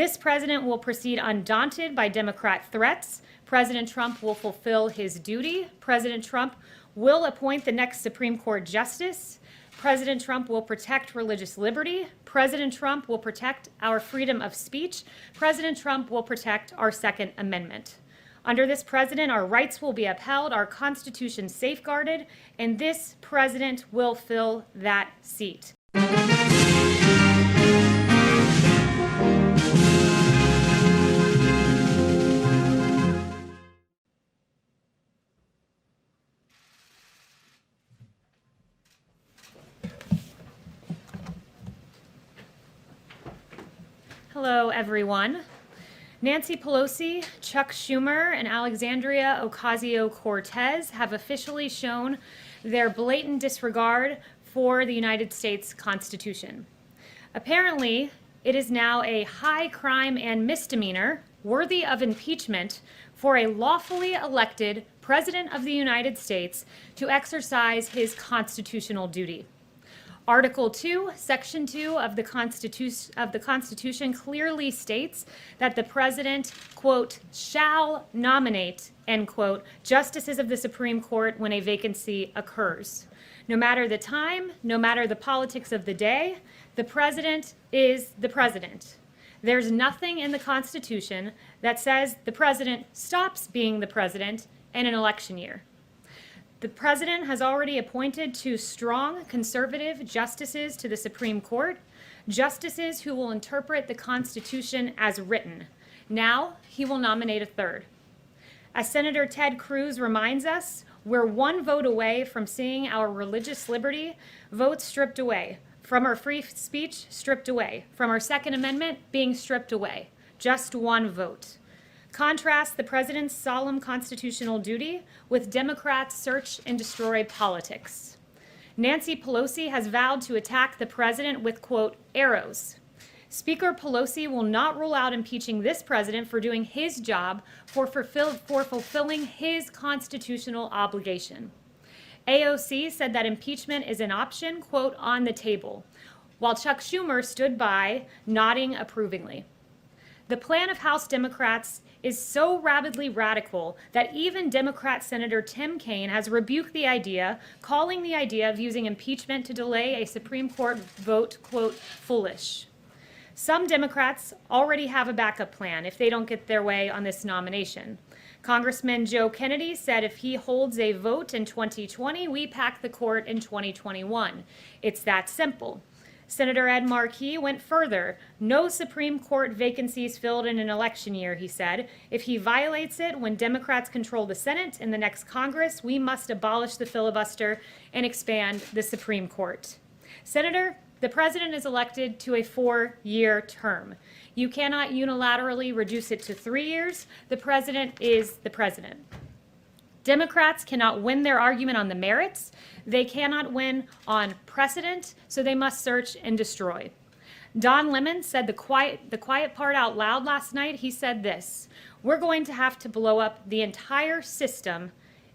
This president will proceed undaunted by Democrat threats. President Trump will fulfill his duty. President Trump will appoint the next Supreme Court justice. President Trump will protect religious liberty. President Trump will protect our freedom of speech. President Trump will protect our Second Amendment. Under this president, our rights will be upheld, our Constitution safeguarded, and this president will fill that seat. Hello, everyone. Nancy Pelosi, Chuck Schumer, and Alexandria Ocasio-Cortez have officially shown their blatant disregard for the United States Constitution. Apparently, it is now a high crime and misdemeanor worthy of impeachment for a lawfully elected President of the United States to exercise his constitutional duty. Article 2, Section 2 of the Constitution clearly states that the president, quote, shall nominate, end quote, justices of the Supreme Court when a vacancy occurs. No matter the time, no matter the politics of the day, the president is the president. There's nothing in the Constitution that says the president stops being the president in an election year. The president has already appointed 2 strong conservative justices to the Supreme Court, justices who will interpret the Constitution as written. Now, he will nominate a 3rd. As Senator Ted Cruz reminds us, we're 1 vote away from seeing our religious liberty votes stripped away, from our free speech stripped away, from our Second Amendment being stripped away. Just 1 vote. Contrast the president's solemn constitutional duty with Democrats' search and destroy politics. Nancy Pelosi has vowed to attack the president with, quote, arrows. Speaker Pelosi will not rule out impeaching this president for doing his job, for fulfilling his constitutional obligation. AOC said that impeachment is an option, quote, on the table, while Chuck Schumer stood by, nodding approvingly. The plan of House Democrats is so rabidly radical that even Democrat Senator Tim Kaine has rebuked the idea, calling the idea of using impeachment to delay a Supreme Court vote, quote, foolish. Some Democrats already have a backup plan if they don't get their way on this nomination. Congressman Joe Kennedy said if he holds a vote in 2020, we pack the court in 2021. It's that simple. Senator Ed Markey went further. No Supreme Court vacancies filled in an election year, he said. If he violates it when Democrats control the Senate in the next Congress, we must abolish the filibuster and expand the Supreme Court. Senator, the president is elected to a 4-year term. You cannot unilaterally reduce it to 3 years. The president is the president. Democrats cannot win their argument on the merits. They cannot win on precedent, so they must search and destroy. Don Lemon said the quiet part out loud last night. He said this: we're going to have to blow up the entire system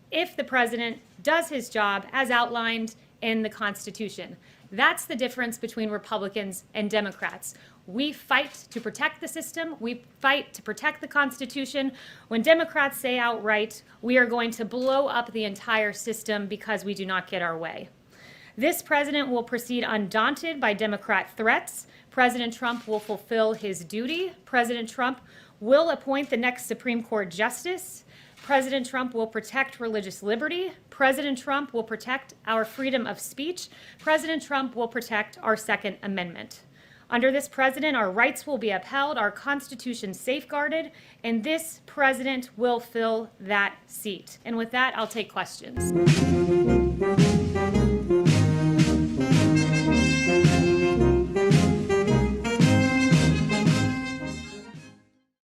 if the president does his job as outlined in the Constitution. That's the difference between Republicans and Democrats. We fight to protect the system. We fight to protect the Constitution. When Democrats say outright, we are going to blow up the entire system because we do not get our way. This president will proceed undaunted by Democrat threats. President Trump will fulfill his duty. President Trump will appoint the next Supreme Court justice. President Trump will protect religious liberty. President Trump will protect our freedom of speech. President Trump will protect our Second Amendment. Under this president, our rights will be upheld, our Constitution safeguarded, and this president will fill that seat. And with that, I'll take questions.